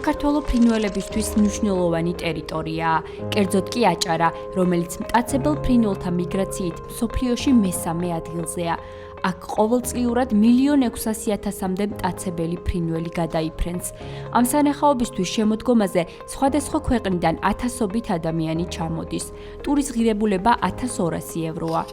საქართველოს ფრინველებისთვის მნიშვნელოვანი ტერიტორიაა, კერძოდ კი აჭარა, რომელიც მტაცებელ ფრინველთა მიგრაციით მსოფლიოში მესამე ადგილზეა. აქ ყოველწლიურად 1.600.000-მდე მტაცებელი ფრინველი გადაიფრენს. ამ სანახაობისთვის შემოდგომაზე სხვადასხვა ქვეყნიდან ათასობით ადამიანი ჩამოდის. ტურის ღირებულება 1,200 ევროა.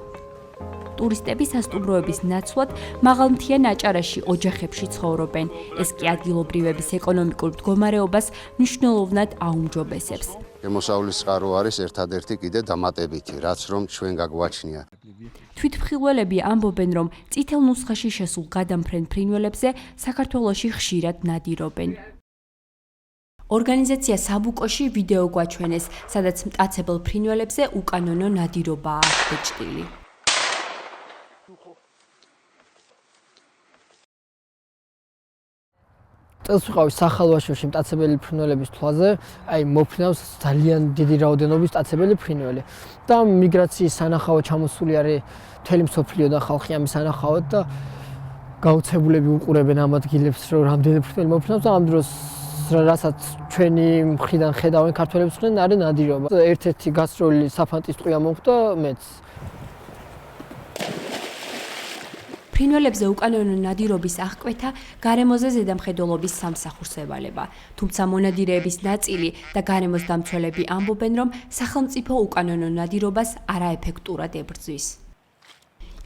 ტურისტები სასტუმროების ნაცვლად მაღალმთიან აჭარაში ოჯახებში ცხოვრობენ. ეს კი ადგილობრივების ეკონომიკურ მდგომარეობას მნიშვნელოვნად აუმჯობესებს. Გემოსავლის წყარო არის ერთადერთი კიდე დამატებითი, რაც რომ ჩვენ გაგვაჩნია. თვითმხილველები ამბობენ, რომ წითელ ნუსხაში შესულ გადამფრენ ფრინველებზე საქართველოში ხშირად ნადირობენ. ორგანიზაცია საბუკოში ვიდეო გვაჩვენეს, სადაც მტაცებელ ფრინველებზე უკანონო ნადირობაა აღბეჭდილი. წელს ვიყავი სახალვაშოში მტაცებელი ფრინველების თვალზე, მოფრინავს ძალიან დიდი რაოდენობის მტაცებელი ფრინველი. და მიგრაციის სანახავად ჩამოსული არის მთელი მსოფლიო და ხალხი ამის სანახავად და გაუცებულები უყურებენ ამ ადგილებს, რომ რამდენი ფრინველი მოფრინავს და ამ დროს რასაც ჩვენი მხრიდან ხედავენ ქართველების მხრიდან არის ნადირობა. ერთ-ერთი გასროლი საფანტის ტყვია მოხდა მეც. ფრინველებზე უკანონო ნადირობის აღკვეთა გარემოზე ზედამხედველობის სამსახურს ევალება, თუმცა მონადირეების ნაწილი და გარემოს დამცველები ამბობენ, რომ სახელმწიფო უკანონო ნადირობას არაეფექტურად ებრძვის.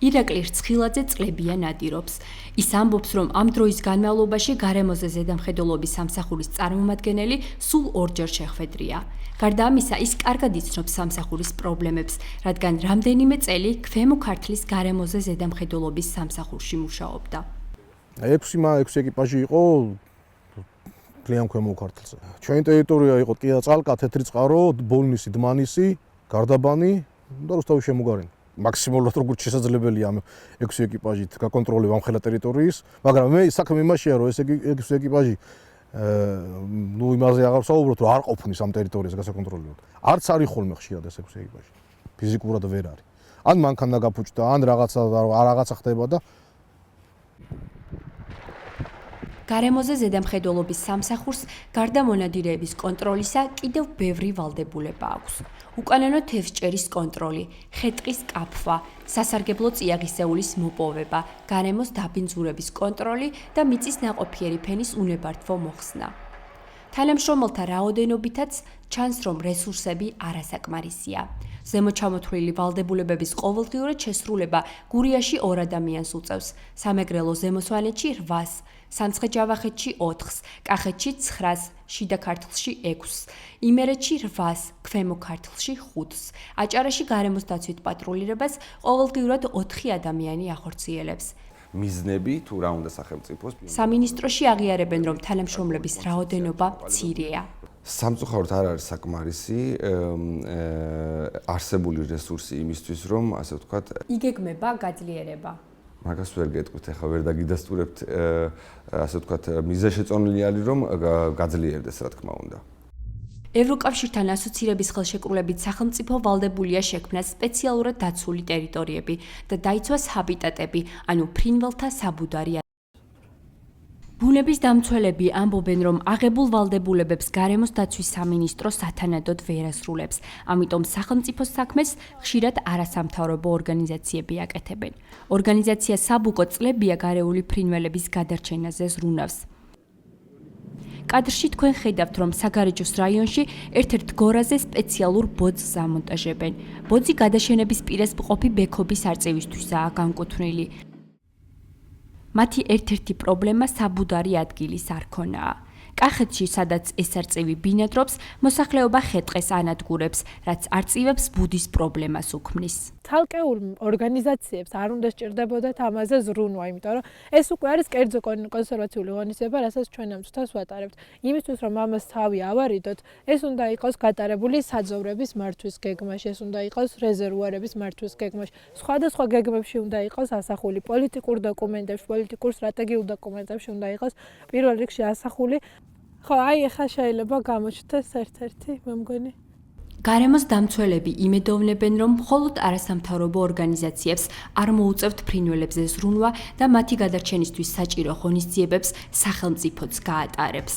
ირაკლი რცხილაძე წლებია ნადირობს. ის ამბობს, რომ ამ დროის განმავლობაში გარემოზე ზედამხედველობის სამსახურის წარმომადგენელი სულ ორჯერ შეხვედრია. გარდა ამისა, ის კარგად იცნობს სამსახურის პრობლემებს, რადგან რამდენიმე წელი ქვემო ქართლის გარემოზე ზედამხედველობის სამსახურში მუშაობდა. 6 ეკიპაჟი იყო ძალიან ქვემო ქართლზე. ჩვენი ტერიტორია იყო ტყია წალკა, თეთრი წყარო, ბოლნისი, დმანისი, გარდაბანი და რუსთავის შემოგარენი. მაქსიმალურად როგორც შესაძლებელია ამ 6 ეკიპაჟით გაკონტროლებ ამ ხელა ტერიტორიის, მაგრამ მე საქმე იმაშია, რომ ეს 6 ეკიპაჟი იმაზე აღარ ვსაუბრობთ, რომ არ ყოფნის ამ ტერიტორიაზე გასაკონტროლებლად. არც არის ხოლმე ხშირად ეს 6 ეკიპაჟი. ფიზიკურად ვერ არის. ან მანქანა გაფუჭდა, ან რაღაცა ხდება და გარემოზე ზედამხედველობის სამსახურს გარდა მონადირეების კონტროლისა კიდევ ბევრი ვალდებულება აქვს. უკანონო თევზჭერის კონტროლი, ხე-ტყის კაფვა, სასარგებლო წიაღისეულის მოპოვება, გარემოს დაბინძურების კონტროლი და მიწის ნაყოფიერი ფენის უნებართვო მოხსნა. თანამშრომელთა რაოდენობითაც ჩანს, რომ რესურსები არასაკმარისია. ზემოჩამოთვლილი ვალდებულებების ყოველდღიურად შესრულება გურიაში 2 ადამიანს უწევს, სამეგრელო ზემოსვანეთში 8-ს, სამცხე-ჯავახეთში 4-ს, კახეთში 9-ს, შიდა ქართლში 6-ს, იმერეთში 8-ს, ქვემო ქართლში 5-ს. აჭარაში გარემოს დაცვით პატრულირებას ყოველდღიურად 4 ადამიანი ახორციელებს. მიზნები თუ რა უნდა სახელმწიფოს. სამინისტროში აღიარებენ, რომ თანამშრომლების რაოდენობა მცირეა. სამწუხაროდ არ არის საკმარისი არსებული რესურსი იმისთვის, რომ ასე ვთქვათ, იგეგმება გაძლიერება. მაგას ვერ გეტყვით, ახლა ვერ დაგიდასტურებთ, ასე ვთქვათ, მიზეშეწონილი არის, რომ გაძლიერდეს, რა თქმა უნდა. ევროკავშირთან ასოცირების ხელშეკრულებით სახელმწიფო ვალდებულია შექმნას სპეციალურად დაცული ტერიტორიები და დაიცვას ჰაბიტატები, ანუ ფრინველთა საბუდარი. ბუნების დამცველები ამბობენ, რომ აღებულ ვალდებულებებს გარემოს დაცვის სამინისტრო სათანადოდ ვერ ასრულებს, ამიტომ სახელმწიფოს საქმეს ხშირად არასამთავრობო ორგანიზაციები აკეთებენ. ორგანიზაცია საბუკო წლებია გარეული ფრინველების გადარჩენაზე ზრუნავს. კადრში თქვენ ხედავთ, რომ საგარეჯოს რაიონში ერთ-ერთ გორაზე სპეციალურ ბოძს ამონტაჟებენ. ბოძი გადაშენების პირას მყოფი ბექობის არწივისთვისაა განკუთვნილი. მათი ერთ-ერთი პრობლემა საბუდარი ადგილის არ ქონაა. კახეთში, სადაც ეს არწივი ბინადრობს, მოსახლეობა ხე-ტყეს ანადგურებს, რაც არწივებს ბუდის პრობლემას უქმნის. ცალკეულ ორგანიზაციებს არ უნდა სჭირდებოდათ ამაზე ზრუნვა, იმიტომ რომ ეს უკვე არის კერძო კონსერვაციული ღონისძიება, რასაც ჩვენ ამ წუთას ვატარებთ. იმისთვის, რომ ამას თავი ავარიდოთ, ეს უნდა იყოს გატარებული საძოვრების მართვის გეგმაში, ეს უნდა იყოს რეზერვუარების მართვის გეგმაში. სხვადასხვა გეგმებში უნდა იყოს ასახული პოლიტიკურ დოკუმენტებში, პოლიტიკურ სტრატეგიულ დოკუმენტებში უნდა იყოს პირველ რიგში ასახული. ხო, ახლა შეიძლება გამოჩნდეს ერთ-ერთი, მე მგონი. გარემოს დამცველები იმედოვნებენ, რომ მხოლოდ არასამთავრობო ორგანიზაციებს არ მოუწევთ ფრინველებზე ზრუნვა და მათი გადარჩენისთვის საჭირო ღონისძიებებს სახელმწიფოც გაატარებს.